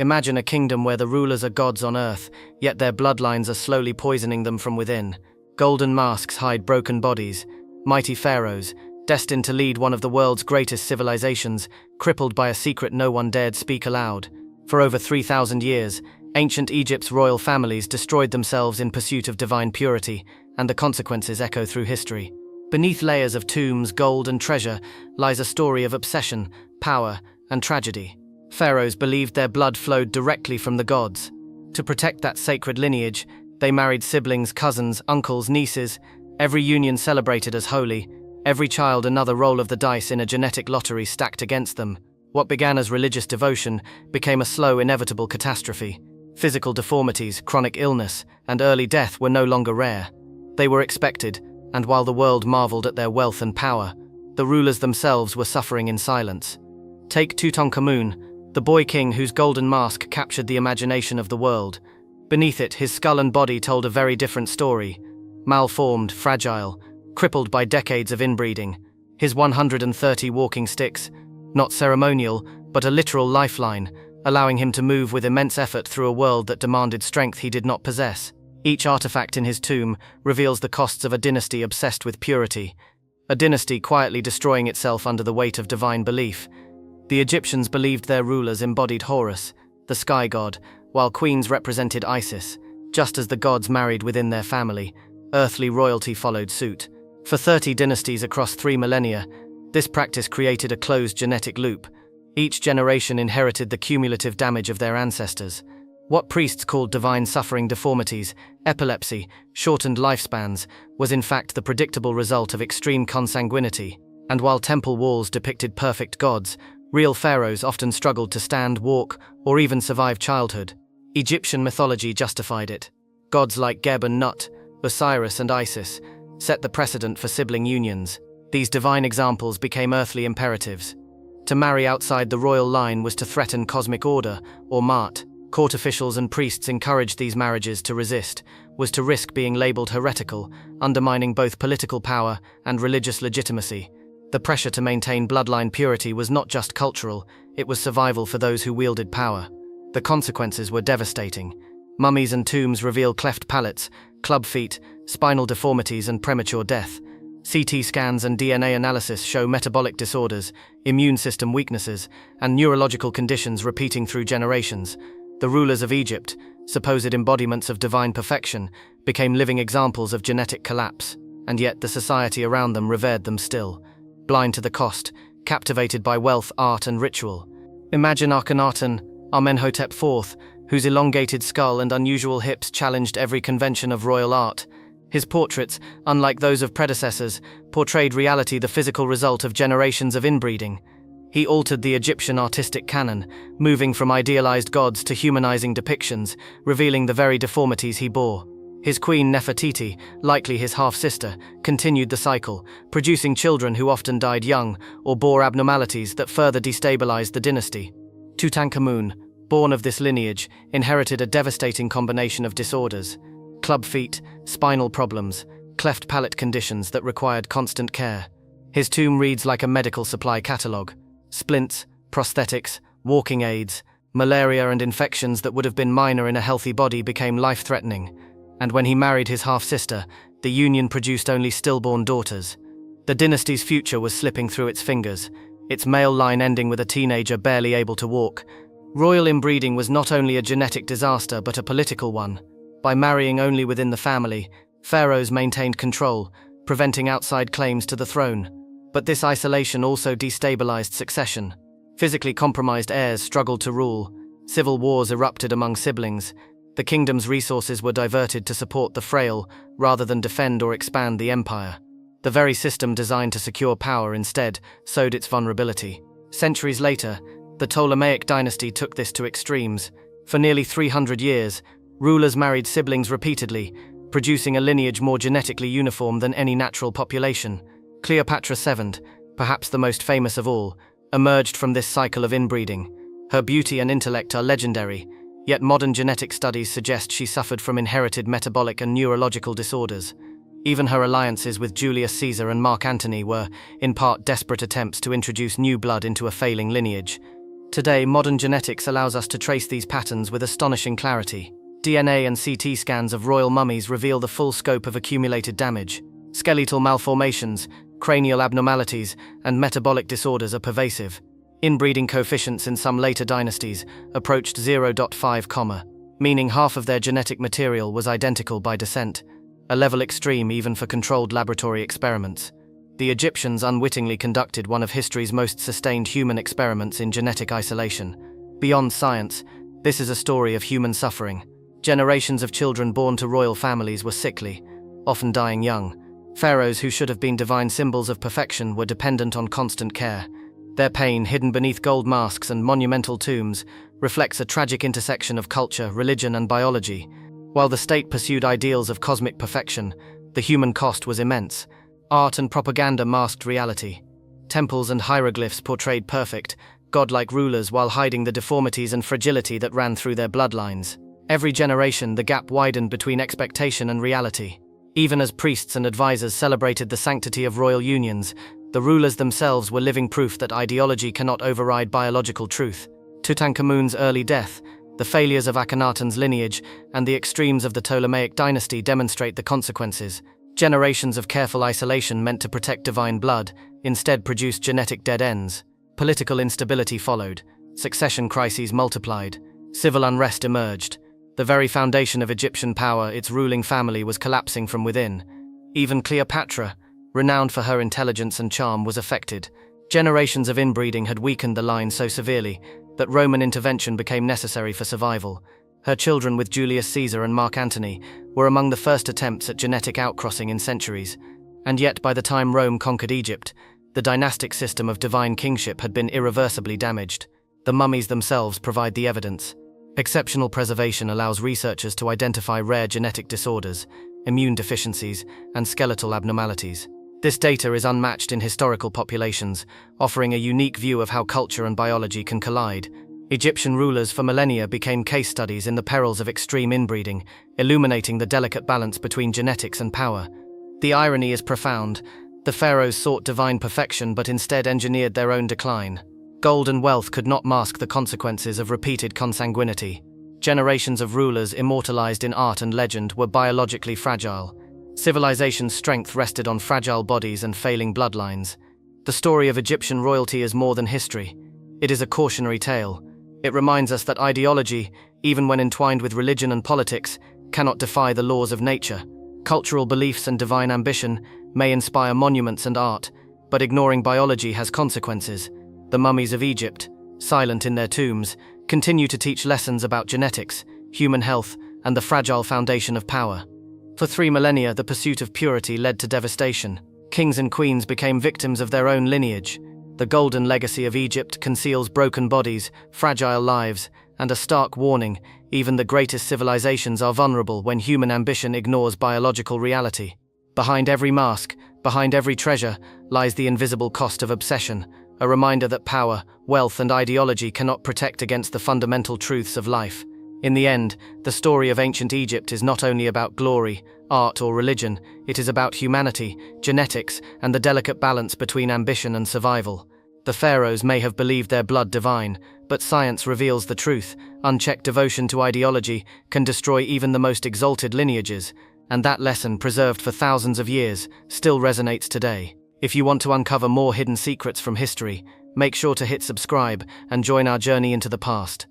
Imagine a kingdom where the rulers are gods on earth, yet their bloodlines are slowly poisoning them from within. Golden masks hide broken bodies. Mighty pharaohs, destined to lead one of the world's greatest civilizations, crippled by a secret no one dared speak aloud. For over 3,000 years, ancient Egypt's royal families destroyed themselves in pursuit of divine purity, and the consequences echo through history. Beneath layers of tombs, gold, and treasure lies a story of obsession, power, and tragedy. Pharaohs believed their blood flowed directly from the gods. To protect that sacred lineage, they married siblings, cousins, uncles, nieces, every union celebrated as holy, every child another roll of the dice in a genetic lottery stacked against them. What began as religious devotion became a slow, inevitable catastrophe. Physical deformities, chronic illness, and early death were no longer rare. They were expected, and while the world marveled at their wealth and power, the rulers themselves were suffering in silence. Take Tutankhamun, the boy king whose golden mask captured the imagination of the world. Beneath it, his skull and body told a very different story. Malformed, fragile, crippled by decades of inbreeding. His 130 walking sticks, not ceremonial, but a literal lifeline, allowing him to move with immense effort through a world that demanded strength he did not possess. Each artifact in his tomb reveals the costs of a dynasty obsessed with purity, a dynasty quietly destroying itself under the weight of divine belief. The Egyptians believed their rulers embodied Horus, the sky god, while queens represented Isis. Just as the gods married within their family, earthly royalty followed suit. For 30 dynasties across 3 millennia, this practice created a closed genetic loop. Each generation inherited the cumulative damage of their ancestors. What priests called divine suffering, deformities, epilepsy, shortened lifespans, was in fact the predictable result of extreme consanguinity. And while temple walls depicted perfect gods, real pharaohs often struggled to stand, walk, or even survive childhood. Egyptian mythology justified it. Gods like Geb and Nut, Osiris and Isis, set the precedent for sibling unions. These divine examples became earthly imperatives. To marry outside the royal line was to threaten cosmic order, or Ma'at. Court officials and priests encouraged these marriages. To resist was to risk being labeled heretical, undermining both political power and religious legitimacy. The pressure to maintain bloodline purity was not just cultural, it was survival for those who wielded power. The consequences were devastating. Mummies and tombs reveal cleft palates, club feet, spinal deformities, and premature death. CT scans and DNA analysis show metabolic disorders, immune system weaknesses, and neurological conditions repeating through generations. The rulers of Egypt, supposed embodiments of divine perfection, became living examples of genetic collapse, and yet the society around them revered them still. Blind to the cost, captivated by wealth, art, and ritual. Imagine Akhenaten, Amenhotep IV, whose elongated skull and unusual hips challenged every convention of royal art. His portraits, unlike those of predecessors, portrayed reality, the physical result of generations of inbreeding. He altered the Egyptian artistic canon, moving from idealized gods to humanizing depictions, revealing the very deformities he bore. His queen Nefertiti, likely his half-sister, continued the cycle, producing children who often died young or bore abnormalities that further destabilized the dynasty. Tutankhamun, born of this lineage, inherited a devastating combination of disorders: club feet, spinal problems, cleft palate conditions that required constant care. His tomb reads like a medical supply catalogue. Splints, prosthetics, walking aids, malaria and infections that would have been minor in a healthy body became life-threatening. And when he married his half-sister, the union produced only stillborn daughters. The dynasty's future was slipping through its fingers, its male line ending with a teenager barely able to walk. Royal inbreeding was not only a genetic disaster but a political one. By marrying only within the family, pharaohs maintained control, preventing outside claims to the throne. But this isolation also destabilized succession. Physically compromised heirs struggled to rule. Civil wars erupted among siblings. The kingdom's resources were diverted to support the frail, rather than defend or expand the empire. The very system designed to secure power instead sowed its vulnerability. Centuries later, the Ptolemaic dynasty took this to extremes. For nearly 300 years, rulers married siblings repeatedly, producing a lineage more genetically uniform than any natural population. Cleopatra VII, perhaps the most famous of all, emerged from this cycle of inbreeding. Her beauty and intellect are legendary, yet modern genetic studies suggest she suffered from inherited metabolic and neurological disorders. Even her alliances with Julius Caesar and Mark Antony were, in part, desperate attempts to introduce new blood into a failing lineage. Today, modern genetics allows us to trace these patterns with astonishing clarity. DNA and CT scans of royal mummies reveal the full scope of accumulated damage. Skeletal malformations, cranial abnormalities, and metabolic disorders are pervasive. Inbreeding coefficients in some later dynasties approached 0.5, meaning half of their genetic material was identical by descent, a level extreme even for controlled laboratory experiments. The Egyptians unwittingly conducted one of history's most sustained human experiments in genetic isolation. Beyond science, this is a story of human suffering. Generations of children born to royal families were sickly, often dying young. Pharaohs who should have been divine symbols of perfection were dependent on constant care. Their pain, hidden beneath gold masks and monumental tombs, reflects a tragic intersection of culture, religion, and biology. While the state pursued ideals of cosmic perfection, the human cost was immense. Art and propaganda masked reality. Temples and hieroglyphs portrayed perfect, godlike rulers while hiding the deformities and fragility that ran through their bloodlines. Every generation, the gap widened between expectation and reality. Even as priests and advisors celebrated the sanctity of royal unions, the rulers themselves were living proof that ideology cannot override biological truth. Tutankhamun's early death, the failures of Akhenaten's lineage, and the extremes of the Ptolemaic dynasty demonstrate the consequences. Generations of careful isolation meant to protect divine blood, instead produced genetic dead ends. Political instability followed. Succession crises multiplied. Civil unrest emerged. The very foundation of Egyptian power, its ruling family, was collapsing from within. Even Cleopatra, renowned for her intelligence and charm, was affected. Generations of inbreeding had weakened the line so severely that Roman intervention became necessary for survival. Her children with Julius Caesar and Mark Antony were among the first attempts at genetic outcrossing in centuries. And yet, by the time Rome conquered Egypt, the dynastic system of divine kingship had been irreversibly damaged. The mummies themselves provide the evidence. Exceptional preservation allows researchers to identify rare genetic disorders, immune deficiencies, and skeletal abnormalities. This data is unmatched in historical populations, offering a unique view of how culture and biology can collide. Egyptian rulers for millennia became case studies in the perils of extreme inbreeding, illuminating the delicate balance between genetics and power. The irony is profound. The pharaohs sought divine perfection but instead engineered their own decline. Gold and wealth could not mask the consequences of repeated consanguinity. Generations of rulers immortalized in art and legend were biologically fragile. Civilization's strength rested on fragile bodies and failing bloodlines. The story of Egyptian royalty is more than history. It is a cautionary tale. It reminds us that ideology, even when entwined with religion and politics, cannot defy the laws of nature. Cultural beliefs and divine ambition may inspire monuments and art, but ignoring biology has consequences. The mummies of Egypt, silent in their tombs, continue to teach lessons about genetics, human health, and the fragile foundation of power. For 3 millennia, the pursuit of purity led to devastation. Kings and queens became victims of their own lineage. The golden legacy of Egypt conceals broken bodies, fragile lives, and a stark warning: even the greatest civilizations are vulnerable when human ambition ignores biological reality. Behind every mask, behind every treasure, lies the invisible cost of obsession, a reminder that power, wealth, and ideology cannot protect against the fundamental truths of life. In the end, the story of ancient Egypt is not only about glory, art, or religion, it is about humanity, genetics, and the delicate balance between ambition and survival. The pharaohs may have believed their blood divine, but science reveals the truth. Unchecked devotion to ideology can destroy even the most exalted lineages, and that lesson, preserved for thousands of years, still resonates today. If you want to uncover more hidden secrets from history, make sure to hit subscribe and join our journey into the past.